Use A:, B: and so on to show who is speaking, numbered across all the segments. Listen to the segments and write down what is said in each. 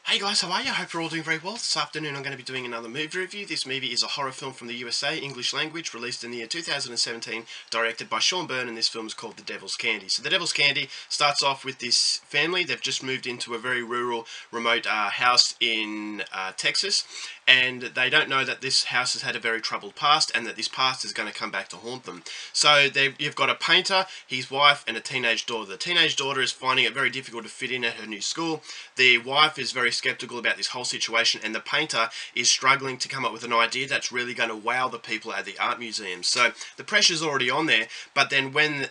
A: Hey guys, how are you? I hope you're all doing very well. This afternoon I'm going to be doing another movie review. This movie is a horror film from the USA, English language, released in the year 2017, directed by Sean Byrne, and this film is called The Devil's Candy. So The Devil's Candy starts off with this family. They've just moved into a very rural, remote house in Texas, and they don't know that this house has had a very troubled past, and that this past is going to come back to haunt them. So you've got a painter, his wife, and a teenage daughter. The teenage daughter is finding it very difficult to fit in at her new school. The wife is very skeptical about this whole situation, and the painter is struggling to come up with an idea that's really going to wow the people at the art museum. So the pressure's already on there, but then when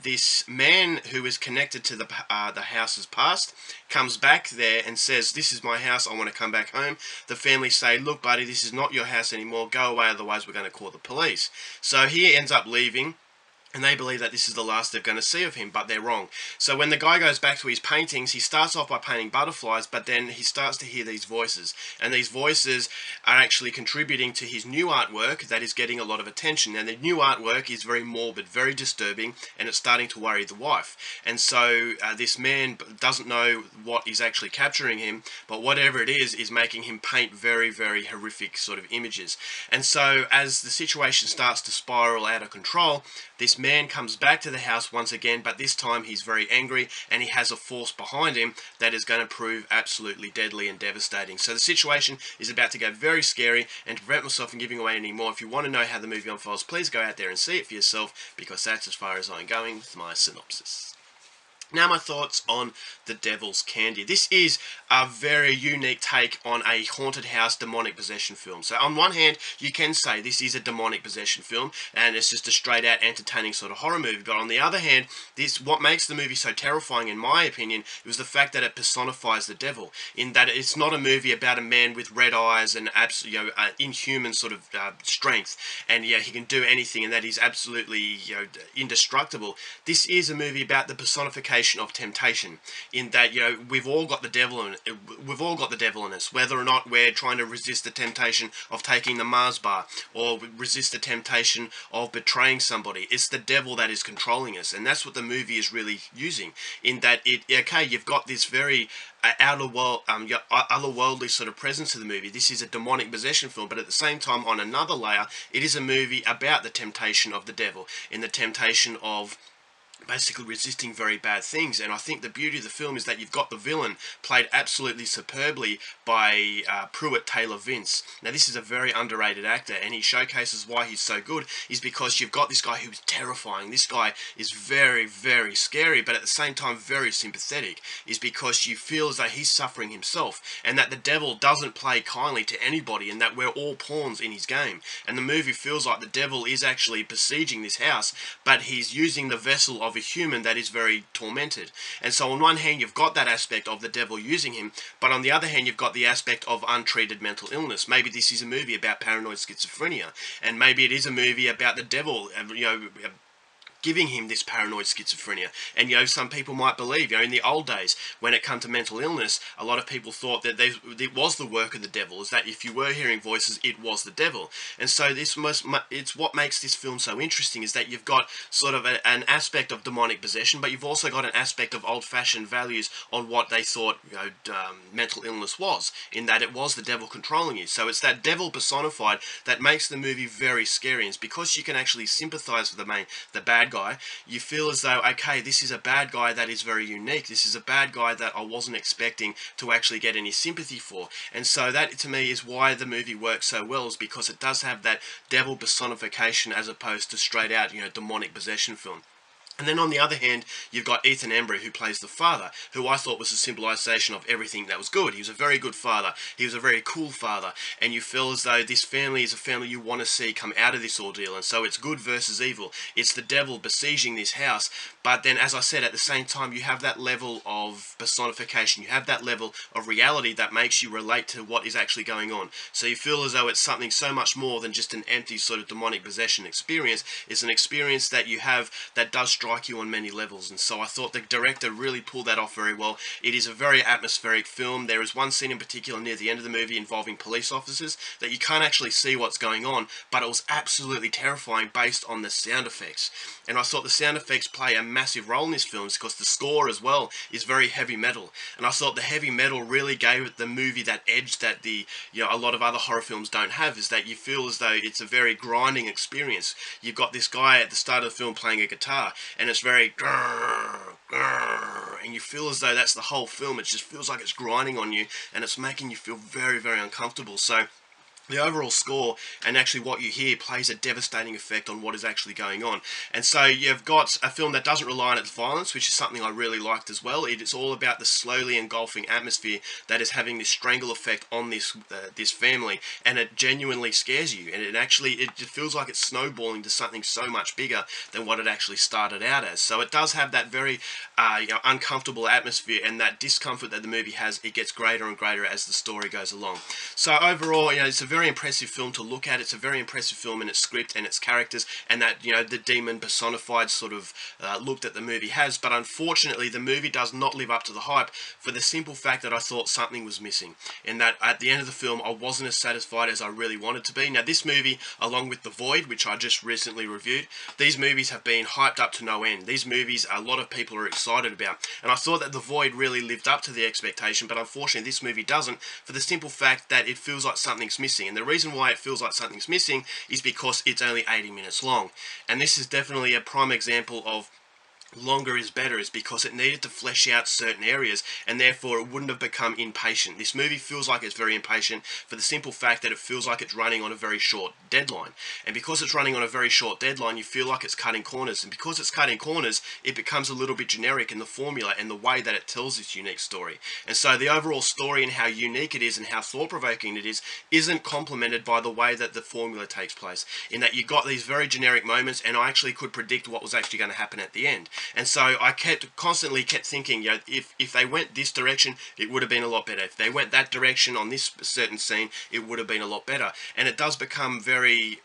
A: this man who is connected to the house's past comes back there and says, "This is my house, I want to come back home," the family say, "Look buddy, this is not your house anymore, go away, otherwise we're going to call the police." So he ends up leaving, and they believe that this is the last they're going to see of him, but they're wrong. So when the guy goes back to his paintings, he starts off by painting butterflies, but then he starts to hear these voices. And these voices are actually contributing to his new artwork that is getting a lot of attention. And the new artwork is very morbid, very disturbing, and it's starting to worry the wife. And so this man doesn't know what is actually capturing him, but whatever it is making him paint very, very horrific sort of images. And so as the situation starts to spiral out of control, this man comes back to the house once again, but this time he's very angry and he has a force behind him that is going to prove absolutely deadly and devastating. So the situation is about to get very scary, and to prevent myself from giving away any more, if you want to know how the movie unfolds, please go out there and see it for yourself, because that's as far as I'm going with my synopsis. Now my thoughts on The Devil's Candy. This is a very unique take on a haunted house demonic possession film. So on one hand, you can say this is a demonic possession film and it's just a straight out entertaining sort of horror movie. But on the other hand, what makes the movie so terrifying in my opinion was the fact that it personifies the devil, in that it's not a movie about a man with red eyes and inhuman sort of strength, and he can do anything, and that he's absolutely indestructible. This is a movie about the personification of temptation, in that we've all got the devil in us, whether or not we're trying to resist the temptation of taking the Mars bar or resist the temptation of betraying somebody. It's the devil that is controlling us, and that's what the movie is really using, in that you've got this very otherworldly sort of presence to the movie. This is a demonic possession film, but at the same time, on another layer, it is a movie about the temptation of the devil, in the temptation of basically resisting very bad things. And I think the beauty of the film is that you've got the villain played absolutely superbly by Pruitt Taylor Vince. Now this is a very underrated actor, and he showcases why he's so good is because you've got this guy who's terrifying. This guy is very, very scary, but at the same time very sympathetic, is because you feel as though he's suffering himself, and that the devil doesn't play kindly to anybody, and that we're all pawns in his game. And the movie feels like the devil is actually besieging this house, but he's using the vessel of a human that is very tormented. And so on one hand you've got that aspect of the devil using him, but on the other hand you've got the aspect of untreated mental illness. Maybe this is a movie about paranoid schizophrenia, and maybe it is a movie about the devil giving him this paranoid schizophrenia. And some people might believe, in the old days when it come to mental illness, a lot of people thought that it was the work of the devil, is that if you were hearing voices, it was the devil. And so it's what makes this film so interesting, is that you've got sort of an aspect of demonic possession, but you've also got an aspect of old-fashioned values on what they thought mental illness was, in that it was the devil controlling you. So it's that devil personified that makes the movie very scary, and it's because you can actually sympathize with the bad guy. You feel as though, okay, this is a bad guy that is very unique. This is a bad guy that I wasn't expecting to actually get any sympathy for. And so that, to me, is why the movie works so well, is because it does have that devil personification as opposed to straight out, demonic possession film. And then on the other hand, you've got Ethan Embry, who plays the father, who I thought was a symbolization of everything that was good. He was a very good father. He was a very cool father. And you feel as though this family is a family you want to see come out of this ordeal. And so it's good versus evil. It's the devil besieging this house. But then, as I said, at the same time, you have that level of personification. You have that level of reality that makes you relate to what is actually going on. So you feel as though it's something so much more than just an empty sort of demonic possession experience. It's an experience that you have that does strong strike you on many levels, and so I thought the director really pulled that off very well. It is a very atmospheric film. There is one scene in particular near the end of the movie involving police officers that you can't actually see what's going on, but it was absolutely terrifying based on the sound effects. And I thought the sound effects play a massive role in this film because the score as well is very heavy metal, and I thought the heavy metal really gave the movie that edge that a lot of other horror films don't have, is that you feel as though it's a very grinding experience. You've got this guy at the start of the film playing a guitar, and it's very grrr, grrr, and you feel as though that's the whole film. It just feels like it's grinding on you, and it's making you feel very, very uncomfortable. So the overall score and actually what you hear plays a devastating effect on what is actually going on. And so you've got a film that doesn't rely on its violence, which is something I really liked as well. It is all about the slowly engulfing atmosphere that is having this strangle effect on this family, and it genuinely scares you, and it just feels like it's snowballing to something so much bigger than what it actually started out as. So it does have that very uncomfortable atmosphere, and that discomfort that the movie has, it gets greater and greater as the story goes along. So overall, it's a very impressive film to look at. It's a very impressive film in its script and its characters, and that the demon personified sort of look that the movie has. But unfortunately, the movie does not live up to the hype for the simple fact that I thought something was missing, in that at the end of the film I wasn't as satisfied as I really wanted to be. Now this movie, along with The Void, which I just recently reviewed, these movies have been hyped up to no end. These movies a lot of people are excited about, and I thought that The Void really lived up to the expectation, but unfortunately this movie doesn't, for the simple fact that it feels like something's missing. And the reason why it feels like something's missing is because it's only 80 minutes long. And this is definitely a prime example of longer is better, is because it needed to flesh out certain areas, and therefore it wouldn't have become impatient. This movie feels like it's very impatient for the simple fact that it feels like it's running on a very short deadline, and because it's running on a very short deadline, you feel like it's cutting corners, and because it's cutting corners, it becomes a little bit generic in the formula and the way that it tells this unique story. And so the overall story and how unique it is and how thought-provoking it is isn't complemented by the way that the formula takes place, in that you got these very generic moments, and I actually could predict what was actually going to happen at the end. And so I constantly kept thinking, if they went this direction, it would have been a lot better. If they went that direction on this certain scene, it would have been a lot better. And it does become very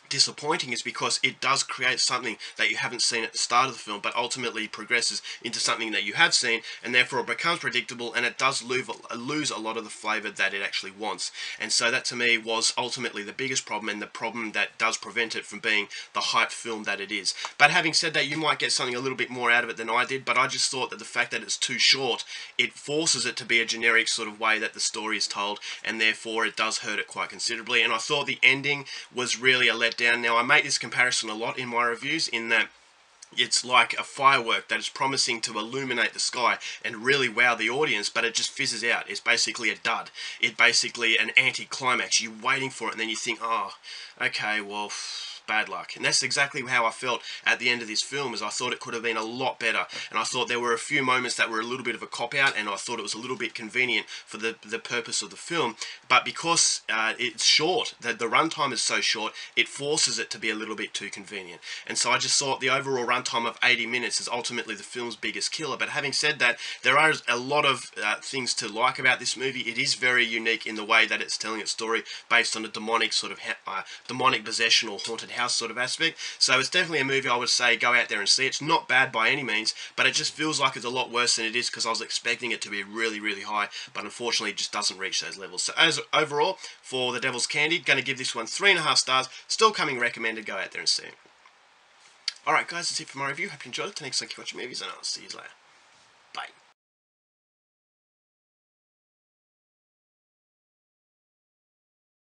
A: disappointing, is because it does create something that you haven't seen at the start of the film, but ultimately progresses into something that you have seen, and therefore it becomes predictable, and it does lose a lot of the flavour that it actually wants. And so that to me was ultimately the biggest problem, and the problem that does prevent it from being the hyped film that it is. But having said that, you might get something a little bit more out of it than I did, but I just thought that the fact that it's too short, it forces it to be a generic sort of way that the story is told, and therefore it does hurt it quite considerably. And I thought the ending was really a letdown. Now, I make this comparison a lot in my reviews, in that it's like a firework that is promising to illuminate the sky and really wow the audience, but it just fizzes out. It's basically a dud. It's basically an anti-climax. You're waiting for it, and then you think, oh, okay, well, bad luck. And that's exactly how I felt at the end of this film, is I thought it could have been a lot better, and I thought there were a few moments that were a little bit of a cop-out, and I thought it was a little bit convenient for the purpose of the film, but because it's short, the runtime is so short, it forces it to be a little bit too convenient. And so I just thought the overall runtime of 80 minutes is ultimately the film's biggest killer. But having said that, there are a lot of things to like about this movie. It is very unique in the way that it's telling its story based on a demonic sort of demonic possession or haunted house sort of aspect. So it's definitely a movie I would say go out there and see. It's not bad by any means, but it just feels like it's a lot worse than it is, because I was expecting it to be really, really high, but unfortunately it just doesn't reach those levels. So as overall, for The Devil's Candy, going to give this one 3.5 stars. Still coming recommended. Go out there and see it. Alright guys, that's it for my review. Hope you enjoyed it. Thanks for watching movies, and I'll see you later. Bye.